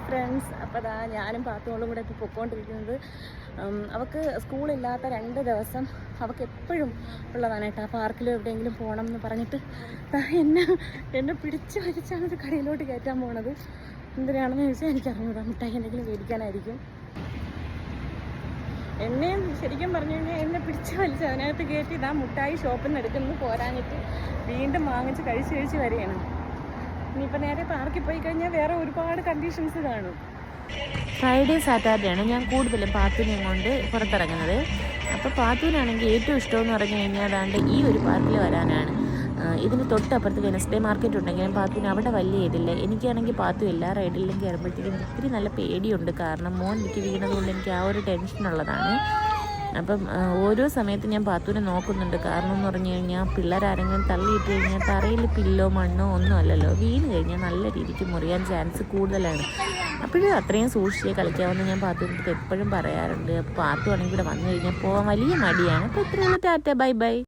Friends, അപ്പോൾ ഞാനും പാത്തുമോളും കൂടെ ഇപ്പോൾ പൊയ്ക്കൊണ്ടിരിക്കുന്നത്. അവൾക്ക് സ്കൂളില്ലാത്ത 2 ദിവസം അവൾക്ക് എപ്പോഴും ഉള്ളതാണ് കേട്ടോ. പാർക്കിലും എവിടെയെങ്കിലും പോകണം എന്ന് പറഞ്ഞിട്ട് എന്നെ പിടിച്ച് വലിച്ചാണ് ഒരു കടയിലോട്ട് കയറ്റാൻ പോണത്. എന്തിനാണെന്ന് ചോദിച്ചാൽ എനിക്കറിഞ്ഞൂടാ. മിഠായി എന്തെങ്കിലും മേടിക്കാനായിരിക്കും. എന്നെയും ശരിക്കും പറഞ്ഞു കഴിഞ്ഞാൽ എന്നെ പിടിച്ച് വലിച്ച് അതിനകത്ത് കയറ്റി ഇതാ മുട്ടായി ഷോപ്പിൽ നിന്ന് എടുക്കുന്നത് പോരാഞ്ഞിട്ട് വീണ്ടും വാങ്ങിച്ച് കഴിച്ച് വരികയാണ്. ഇനിയിപ്പോൾ നേരെ പാർക്കിൽ പോയി കഴിഞ്ഞാൽ വേറെ ഒരുപാട് കണ്ടീഷൻസ് കാണും. ഫ്രൈഡേ സാറ്റർഡേ ആണ് ഞാൻ കൂടുതലും പാത്തുവിനെയും കൊണ്ട് പുറത്തിറങ്ങുന്നത്. അപ്പോൾ പാത്തുവിനാണെങ്കിൽ ഏറ്റവും ഇഷ്ടമെന്ന് പറഞ്ഞു കഴിഞ്ഞാൽ അതാണ്ട് ഈ ഒരു പാർക്കിൽ വരാനാണ്. ഇതിന് തൊട്ടപ്പുറത്ത് വെനസ്ഡേ മാർക്കറ്റ് ഉണ്ടെങ്കിലും പാത്തുവിന് അവിടെ വലിയ ഇതില്ല. എനിക്കാണെങ്കിൽ പാത്തു എല്ലാ റൈഡിലും കയറുമ്പോഴത്തേക്കും ഒത്തിരി നല്ല പേടിയുണ്ട്. കാരണം മോൻ എനിക്ക് വീണതുകൊണ്ട് എനിക്ക് ആ ഒരു ടെൻഷനുള്ളതാണ്. അപ്പം ഓരോ സമയത്ത് ഞാൻ പാത്തുവിനെ നോക്കുന്നുണ്ട്. കാരണം എന്ന് പറഞ്ഞു കഴിഞ്ഞാൽ പിള്ളേരാരെങ്കിലും തള്ളിയിട്ട് കഴിഞ്ഞാൽ തറയിൽ പില്ലോ മണ്ണോ ഒന്നും അല്ലല്ലോ, വീണ് കഴിഞ്ഞാൽ നല്ല രീതിക്ക് മുറിയാൻ ചാൻസ് കൂടുതലാണ്. അപ്പോഴും അത്രയും സൂക്ഷിച്ച് കളിക്കാമെന്ന് ഞാൻ പാത്തുവിൻ്റെ എപ്പോഴും പറയാറുണ്ട്. അപ്പോൾ പാത്തു ആണെങ്കിൽ ഇവിടെ വന്നു കഴിഞ്ഞാൽ പോകാൻ വലിയ മടിയാണ്. അപ്പോൾ ഇത്രയുള്ള ടാറ്റ ബൈ ബൈ.